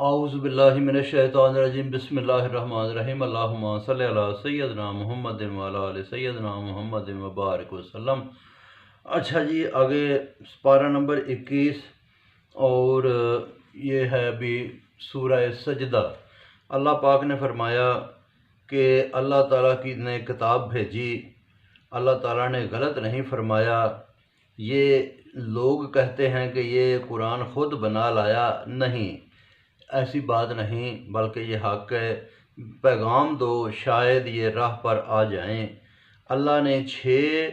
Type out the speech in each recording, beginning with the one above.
اعوذ باللہ من الشیطان الرجیم بسم اللہ الرحمن الرحیم اللہم صلی علی سیدنا محمد وعلی آل سیدنا محمد وبارک وسلم۔ اچھا جی، آگے پارہ نمبر 21 اور یہ ہے ابھی سورہ سجدہ۔ اللہ پاک نے فرمایا کہ اللہ تعالیٰ کی نے کتاب بھیجی، اللہ تعالیٰ نے غلط نہیں فرمایا۔ یہ لوگ کہتے ہیں کہ یہ قرآن خود بنا لایا، نہیں، ایسی بات نہیں، بلکہ یہ حق ہے۔ پیغام دو، شاید یہ راہ پر آ جائیں۔ اللہ نے 6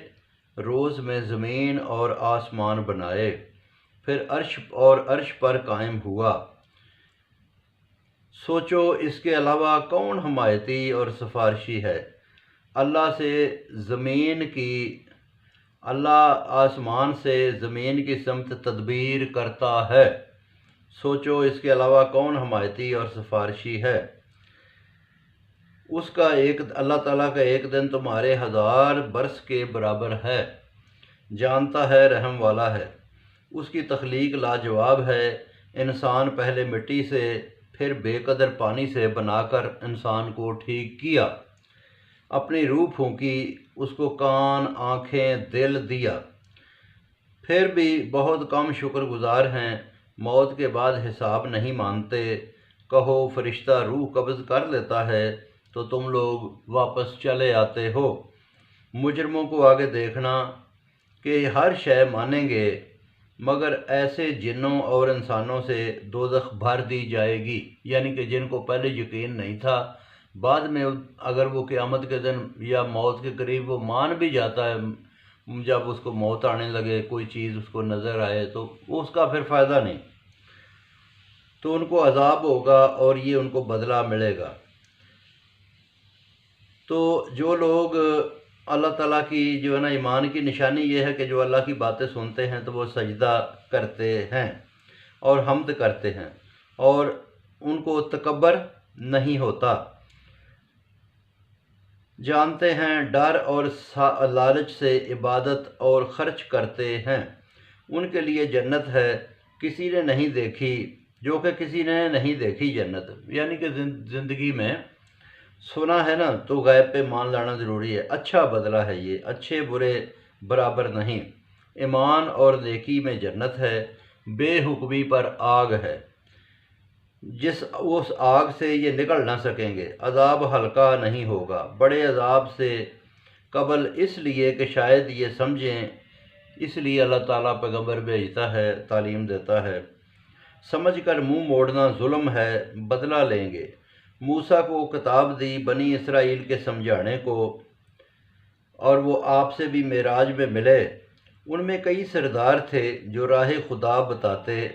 روز میں زمین اور آسمان بنائے، پھر عرش پر قائم ہوا۔ سوچو اس کے علاوہ کون حمایتی اور سفارشی ہے؟ اللہ آسمان سے زمین کی سمت تدبیر کرتا ہے۔ سوچو اس کے علاوہ کون حمایتی اور سفارشی ہے؟ اللہ تعالیٰ کا ایک دن تمہارے 1000 برس کے برابر ہے، جانتا ہے، رحم والا ہے۔ اس کی تخلیق لاجواب ہے۔ انسان پہلے مٹی سے، پھر بے قدر پانی سے بنا کر انسان کو ٹھیک کیا، اپنی روح پھونکی، اس کو کان، آنکھیں، دل دیا۔ پھر بھی بہت کم شکر گزار ہیں، موت کے بعد حساب نہیں مانتے۔ کہو فرشتہ روح قبض کر لیتا ہے تو تم لوگ واپس چلے آتے ہو۔ مجرموں کو آگے دیکھنا کہ ہر شے مانیں گے، مگر ایسے جنوں اور انسانوں سے دوزخ بھر دی جائے گی، یعنی کہ جن کو پہلے یقین نہیں تھا، بعد میں اگر وہ قیامت کے دن یا موت کے قریب وہ مان بھی جاتا ہے، جب اس کو موت آنے لگے، کوئی چیز اس کو نظر آئے، تو اس کا پھر فائدہ نہیں، تو ان کو عذاب ہوگا اور یہ ان کو بدلہ ملے گا۔ تو جو لوگ اللہ تعالیٰ کی جو ہے نا ایمان کی نشانی یہ ہے کہ جو اللہ کی باتیں سنتے ہیں تو وہ سجدہ کرتے ہیں اور حمد کرتے ہیں، اور ان کو تکبر نہیں ہوتا۔ جانتے ہیں ڈر اور لالچ سے عبادت اور خرچ کرتے ہیں، ان کے لیے جنت ہے کسی نے نہیں دیکھی، جو کہ کسی نے نہیں دیکھی جنت، یعنی کہ زندگی میں سنا ہے نا تو غیب پہ مان لانا ضروری ہے۔ اچھا بدلہ ہے یہ، اچھے برے برابر نہیں۔ ایمان اور نیکی میں جنت ہے، بے حکمی پر آگ ہے، اس آگ سے یہ نکل نہ سکیں گے، عذاب ہلکا نہیں ہوگا، بڑے عذاب سے قبل، اس لیے کہ شاید یہ سمجھیں، اس لیے اللہ تعالیٰ پیغمبر بھیجتا ہے، تعلیم دیتا ہے۔ سمجھ کر منہ موڑنا ظلم ہے، بدلہ لیں گے۔ موسیٰ کو کتاب دی بنی اسرائیل کے سمجھانے کو، اور وہ آپ سے بھی معراج میں ملے۔ ان میں کئی سردار تھے جو راہ خدا بتاتے،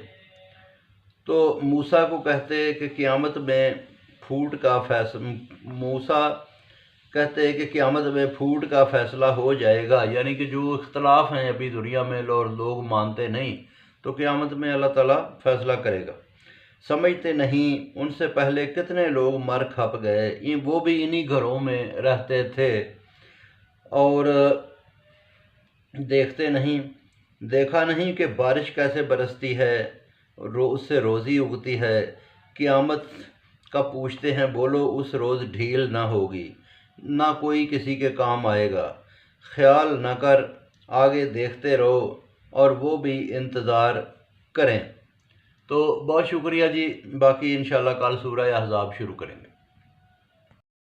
تو موسیٰ کو کہتے کہ قیامت میں پھوٹ کا فیصلہ ہو جائے گا، یعنی کہ جو اختلاف ہیں ابھی دنیا میں اور لوگ مانتے نہیں، تو قیامت میں اللہ تعالیٰ فیصلہ کرے گا۔ سمجھتے نہیں ان سے پہلے کتنے لوگ مر کھپ گئے، وہ بھی انہی گھروں میں رہتے تھے، اور دیکھا نہیں کہ بارش کیسے برستی ہے، اس سے روزی اگتی ہے۔ قیامت کا پوچھتے ہیں، بولو اس روز ڈھیل نہ ہوگی، نہ کوئی کسی کے کام آئے گا۔ خیال نہ کر، آگے دیکھتے رہو، اور وہ بھی انتظار کریں۔ تو بہت شکریہ جی، باقی انشاءاللہ کل سورہ احزاب شروع کریں گے۔